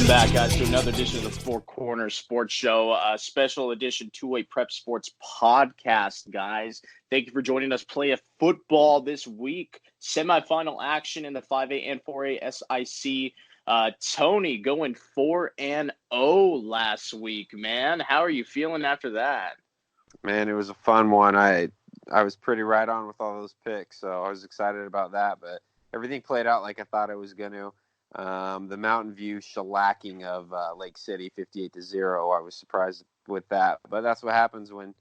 Welcome back, guys, to another edition of the Four Corners Sports Show, special edition two-way prep sports podcast, guys. Thank you for joining us play a football this week. Semifinal action in the 5A and 4A SIC. Tony going 4-0 last week, man. How are you feeling after that? Man, it was a fun one. I was pretty right on with all those picks, so I was excited about that. But everything played out like I thought it was going to. The Mountain View shellacking of Lake City, 58-0. I was surprised with that, but that's what happens when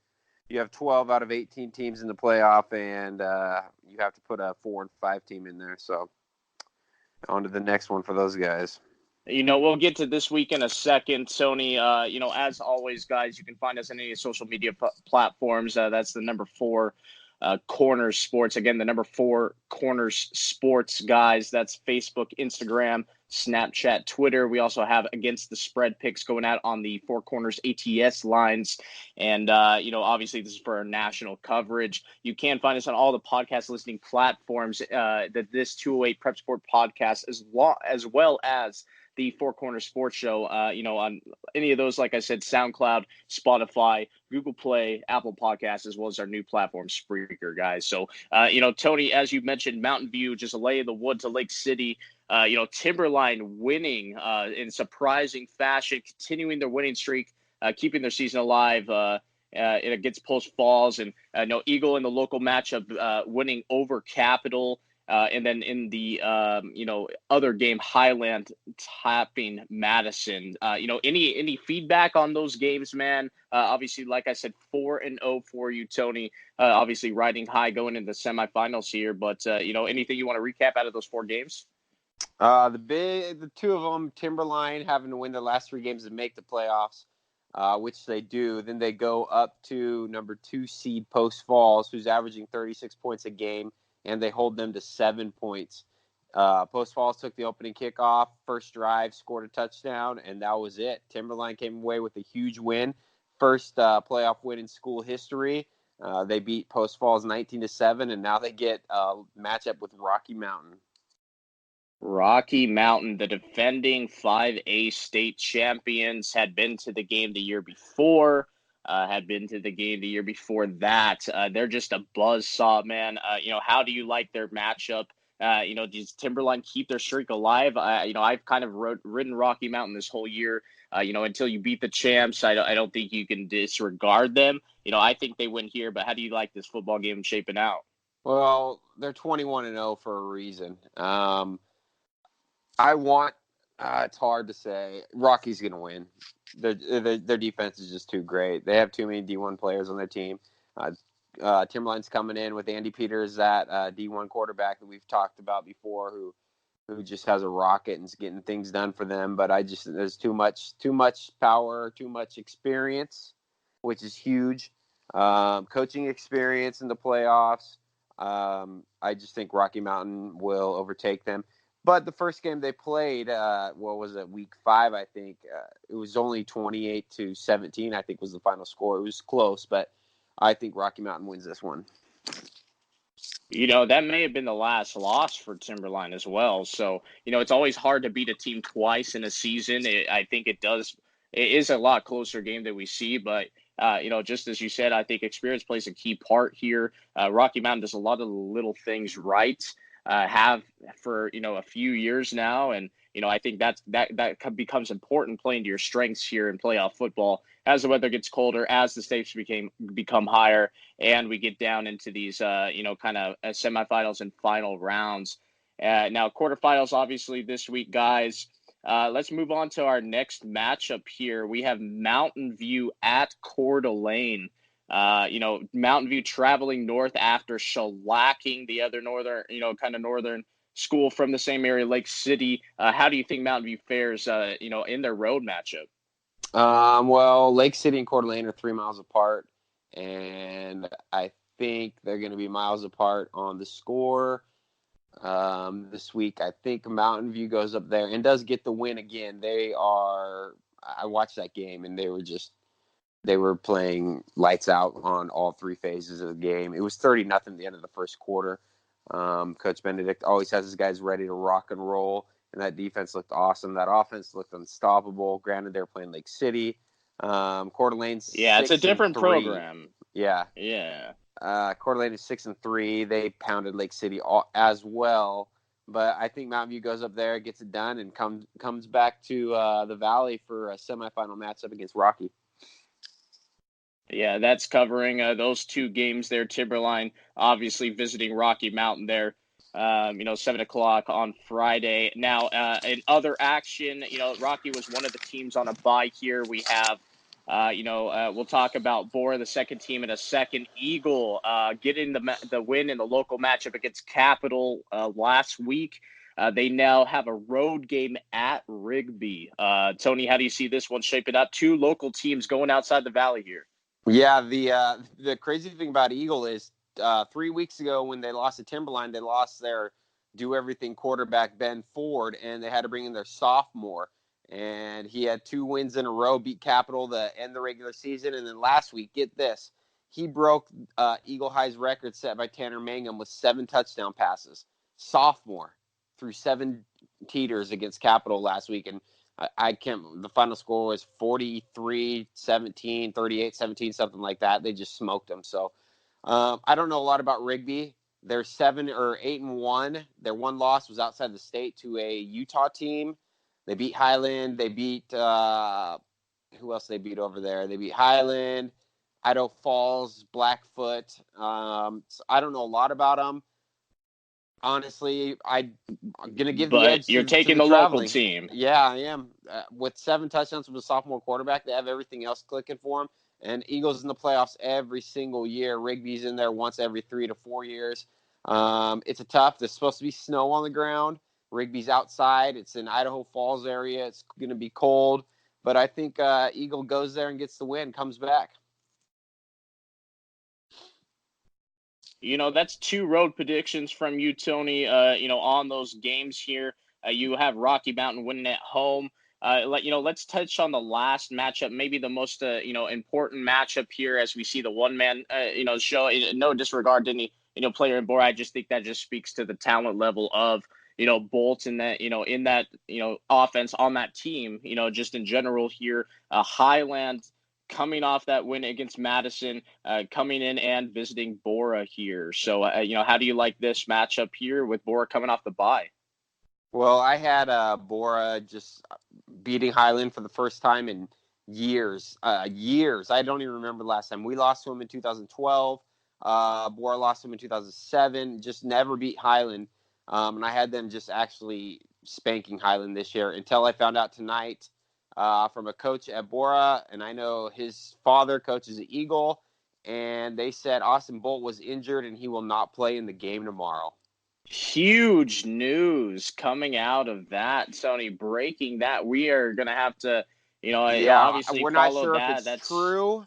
you have 12 out of 18 teams in the playoff, and you have to put a 4 and 5 team in there. So on to the next one for those guys. We'll get to this week in a second, Tony. As always, guys, you can find us on any social media platforms. That's the number 4 Corners Sports. Again, the number 4 Corners Sports, guys. That's Facebook, Instagram, Snapchat, Twitter. We also have Against the Spread picks going out on the Four Corners ATS lines. And, obviously this is for our national coverage. You can find us on all the podcast listening platforms, that this 208 Prep Sport podcast, as well as the Four Corners Sports Show, on any of those, like I said, SoundCloud, Spotify, Google Play, Apple Podcasts, as well as our new platform, Spreaker, guys. So, Tony, as you mentioned, Mountain View just lay the wood to Lake City. Timberline winning in surprising fashion, continuing their winning streak, keeping their season alive against Post Falls. And Eagle in the local matchup winning over Capital. And then in the, other game, Highland tapping Madison. Any feedback on those games, man? Obviously, like I said, 4-0 for you, Tony. Obviously, riding high going into the semifinals here. But, anything you want to recap out of those 4 games? The 2 of them, Timberline having to win their last 3 games to make the playoffs, which they do. Then they go up to number 2 seed Post Falls, who's averaging 36 points a game, and they hold them to 7 points. Post Falls took the opening kickoff, first drive, scored a touchdown, and that was it. Timberline came away with a huge win, first playoff win in school history. They beat Post Falls 19-7, and now they get a matchup with Rocky Mountain. Rocky Mountain, the defending 5A state champions, had been to the game the year before. They're just a buzzsaw, man. How do you like their matchup? Does Timberline keep their streak alive? I've kind of ridden Rocky Mountain this whole year. Until you beat the champs, I don't think you can disregard them. I think they win here, but how do you like this football game shaping out? Well, they're 21-0 for a reason. It's hard to say. Rocky's going to win. Their defense is just too great. They have too many D1 players on their team. Timberline's coming in with Andy Peters, that D1 quarterback that we've talked about before, who just has a rocket and is getting things done for them. But there's too much power, too much experience, which is huge. Coaching experience in the playoffs. I just think Rocky Mountain will overtake them. But the first game they played, week 5, I think, it was only 28-17, I think was the final score. It was close, but I think Rocky Mountain wins this one. That may have been the last loss for Timberline as well. So, it's always hard to beat a team twice in a season. I think it is a lot closer game than we see, but just as you said, I think experience plays a key part here. Rocky Mountain does a lot of the little things right. Have for a few years now, and I think that becomes important, playing to your strengths here in playoff football as the weather gets colder, as the stakes become higher, and we get down into these kind of semifinals and final rounds. Now quarterfinals obviously this week, guys. Let's move on to our next matchup here. We have Mountain View at Coeur d'Alene. Mountain View traveling north after shellacking the other northern school from the same area, Lake City. How do you think Mountain View fares, in their road matchup? Well, Lake City and Coeur d'Alene are 3 miles apart, and I think they're going to be miles apart on the score. This week, I think Mountain View goes up there and does get the win again. I watched that game, and they were playing lights out on all 3 phases of the game. It was 30-0 at the end of the first quarter. Coach Benedict always has his guys ready to rock and roll. and that defense looked awesome. That offense looked unstoppable. Granted, they're playing Lake City. Coeur d'Alene's Yeah, it's a 6 and different 3. program. Yeah. Yeah. Coeur d'Alene is 6 and 3. They pounded Lake City as well. But I think Mountain View goes up there, gets it done, and comes back to the Valley for a semifinal matchup against Rocky. Yeah, that's covering those two games there. Timberline obviously visiting Rocky Mountain there. 7 o'clock on Friday. Now, in other action, Rocky was one of the teams on a bye here. We have, we'll talk about Bora, the second team, in a second. Eagle getting the win in the local matchup against Capital last week. They now have a road game at Rigby. Tony, how do you see this one shaping up? Two local teams going outside the Valley here. Yeah, the crazy thing about Eagle is 3 weeks ago when they lost to Timberline, they lost their do everything quarterback Ben Ford, and they had to bring in their sophomore. And he had 2 wins in a row, beat Capital to end the regular season. And then last week, get this, he broke Eagle High's record set by Tanner Mangum with 7 touchdown passes. Sophomore threw 7 teeters against Capital last week, and I can't. The final score was 43-17, 38-17, something like that. They just smoked them. So I don't know a lot about Rigby. They're 7 or 8-1. Their one loss was outside the state to a Utah team. They beat Highland. They beat who else? They beat over there. They beat Highland, Idaho Falls, Blackfoot. So I don't know a lot about them. Honestly, I'm gonna give the But edge you're to taking the the local traveling. team. Yeah, I am. With 7 touchdowns from a sophomore quarterback, they have everything else clicking for them. And Eagles in the playoffs every single year. Rigby's in there once every 3 to 4 years. It's a tough. There's supposed to be snow on the ground. Rigby's outside. It's in Idaho Falls area. It's going to be cold. But I think Eagle goes there and gets the win, comes back. That's 2 road predictions from you, Tony. On those games here, you have Rocky Mountain winning at home. Let's touch on the last matchup, maybe the most, important matchup here as we see the one man, show. No disregard to any, player in Bora. I just think that just speaks to the talent level of, Bolt in that, in that, offense on that team. Just in general here, Highland coming off that win against Madison, coming in and visiting Bora here. So, how do you like this matchup here with Bora coming off the bye? Well, I had Bora just beating Highland for the first time in years. Years. I don't even remember the last time. We lost to them in 2012. Bora lost to them in 2007. Just never beat Highland. And I had them just actually spanking Highland this year until I found out tonight from a coach at Bora. And I know his father coaches at Eagle. And they said Austin Bolt was injured and he will not play in the game tomorrow. Huge news coming out of that, Tony. Breaking that, we are gonna have to, Yeah, obviously we're not follow sure if that. it's That's true,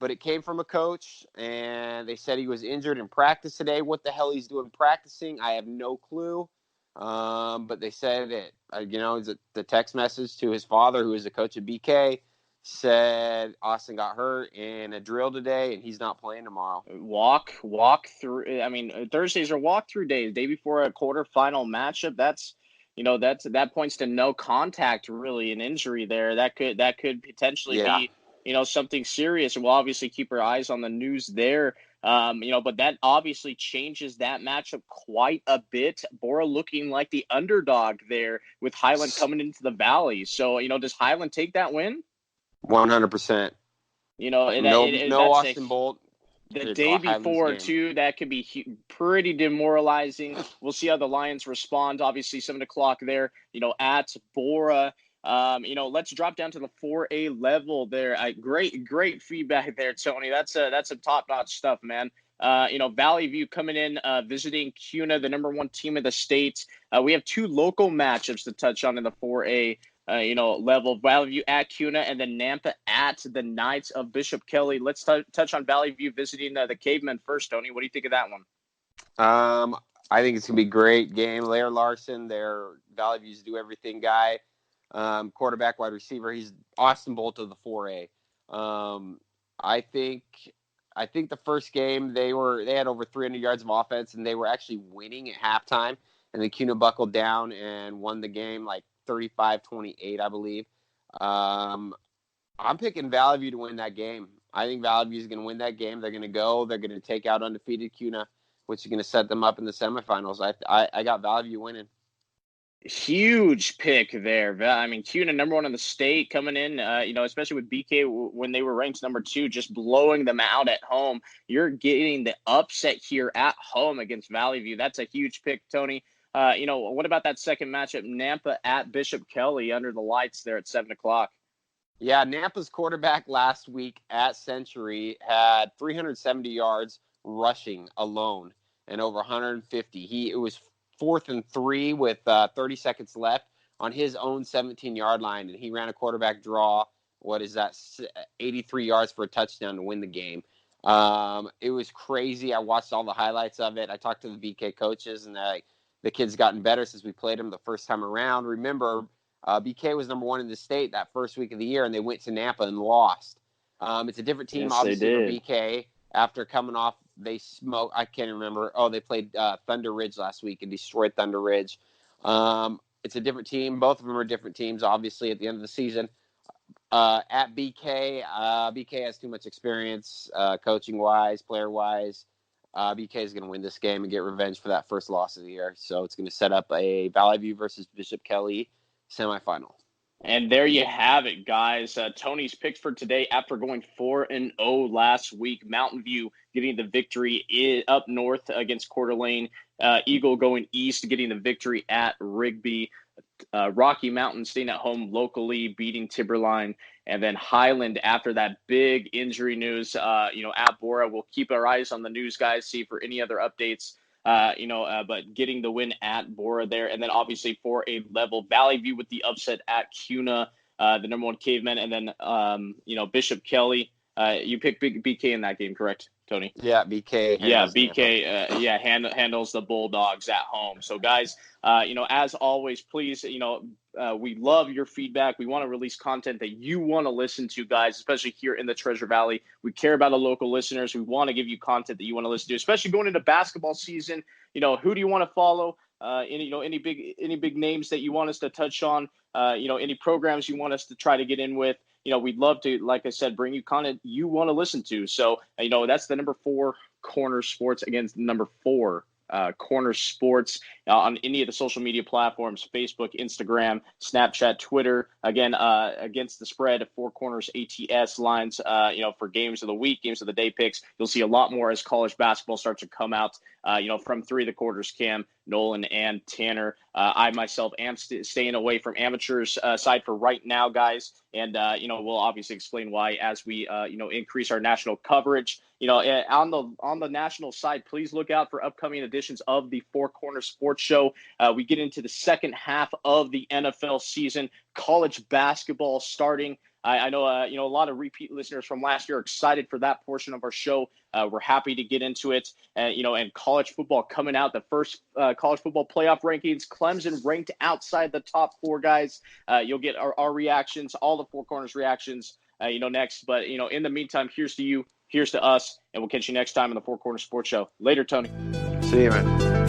but it came from a coach, and they said he was injured in practice today. What the hell he's doing practicing, I have no clue. But they said it. The text message to his father, who is the coach at BK, said Austin got hurt in a drill today, and he's not playing tomorrow. walk through. I mean, Thursdays are walkthrough days. Day before a quarterfinal matchup. That points to no contact, really, an injury there. That could potentially Yeah, be, something serious. And we'll obviously keep our eyes on the news there. But that obviously changes that matchup quite a bit. Bora looking like the underdog there with Highland coming into the Valley. So, does Highland take that win? 100%. No That's a Austin Bolt. the It's day Highland's before game. too. That could be pretty demoralizing. We'll see how the Lions respond. Obviously 7 o'clock there, at Bora. Let's drop down to the 4A level there. Great feedback there, Tony. That's some top-notch stuff, man. Valley View coming in, visiting CUNA, the number 1 team of the state. We have 2 local matchups to touch on in the 4A level. Valley View at CUNA, and then Nampa at the Knights of Bishop Kelly. Let's touch on Valley View visiting the Cavemen first, Tony. What do you think of that one? I think it's gonna be a great game. Lair Larson, their Valley View's do everything guy, quarterback, wide receiver. He's Austin Bolt of the 4A. I think the first game they had over 300 yards of offense and they were actually winning at halftime. and then CUNA buckled down and won the game like 35-28, I believe. I'm picking Valley View to win that game. I think Valley View is going to win that game. They're going to take out undefeated CUNA, which is going to set them up in the semifinals. I got Valley View winning. Huge pick there. I mean, CUNA number 1 in the state coming in, especially with BK when they were ranked number 2, just blowing them out at home. You're getting the upset here at home against Valley View. That's a huge pick, Tony. What about that second matchup, Nampa at Bishop Kelly under the lights there at 7:00? Yeah, Nampa's quarterback last week at Century had 370 yards rushing alone and over 150. It was 4th and 3 with 30 seconds left on his own 17-yard line, and he ran a quarterback draw. What is that? 83 yards for a touchdown to win the game. It was crazy. I watched all the highlights of it. I talked to the BK coaches, and the kid's gotten better since we played him the first time around. Remember, BK was number 1 in the state that first week of the year, and they went to Nampa and lost. It's a different team, yes, obviously, for BK. After coming off, they can't remember. Oh, they played Thunder Ridge last week and destroyed Thunder Ridge. It's a different team. Both of them are different teams, obviously, at the end of the season. At BK, BK has too much experience, coaching-wise, player-wise. BK is going to win this game and get revenge for that first loss of the year. So it's going to set up a Valley View versus Bishop Kelly semifinal. And there you have it, guys. Tony's picks for today after going 4-0 last week. Mountain View getting the victory up north against Coeur d'Alene. Eagle going east, getting the victory at Rigby. Rocky Mountain staying at home locally, beating Timberline. And then Highland, after that big injury news, at Bora. We'll keep our eyes on the news, guys, see for any other updates. But getting the win at Bora there. And then obviously for a level, Valley View with the upset at CUNA, the number 1 Cavemen. And then, Bishop Kelly. You picked BK in that game, correct, Tony? Yeah, BK. Yeah, BK. Handles the Bulldogs at home. So, guys, as always, please, we love your feedback. We want to release content that you want to listen to, guys, especially here in the Treasure Valley. We care about the local listeners. We want to give you content that you want to listen to, especially going into basketball season. Who do you want to follow? Any big names that you want us to touch on? Any programs you want us to try to get in with? We'd love to, like I said, bring you content you want to listen to. So, that's the number 4 Corner Sports against number 4 Corner Sports on any of the social media platforms, Facebook, Instagram, Snapchat, Twitter. Again, against the spread of 4 Corners ATS lines, for games of the week, games of the day picks. You'll see a lot more as college basketball starts to come out, from 3 of the quarters, Cam, Nolan, and Tanner. I myself am staying away from amateurs side for right now, guys. And, we'll obviously explain why as we, increase our national coverage. On the national side, please look out for upcoming editions of the 4 Corner Sports Show. We get into the second half of the NFL season, college basketball starting. I know, a lot of repeat listeners from last year are excited for that portion of our show. We're happy to get into it. And college football coming out, the first college football playoff rankings. Clemson ranked outside the top 4, guys. You'll get our reactions, all the 4 Corners reactions, next. But, in the meantime, here's to you, here's to us, and we'll catch you next time on the 4 Corner Sports Show. Later, Tony. See you, man.